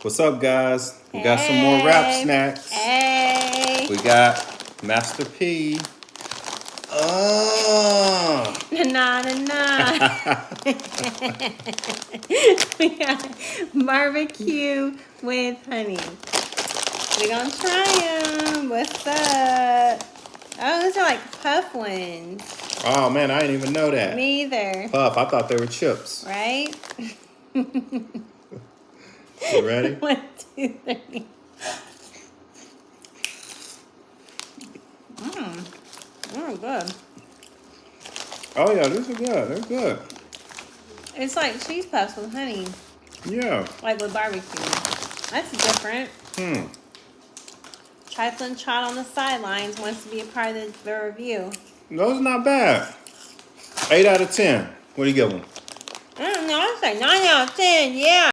What's up, guys? We got some more wrap snacks. Hey. We got Master P. Na na na. We got barbecue with honey. We gonna try them. What's up? Oh, those are like puff ones. Oh man, I didn't even know that. Me either. Puff, I thought they were chips. Right? You ready? 1, 2, 3. Oh, good. Oh yeah, these are good. They're good. It's like cheese puffs with honey, Yeah. like with barbecue. That's different. Trifling Trot on the sidelines wants to be a part of the review. Those are not bad. 8 out of 10. What do you give them? I don't know. I say 9 out of 10. Yeah.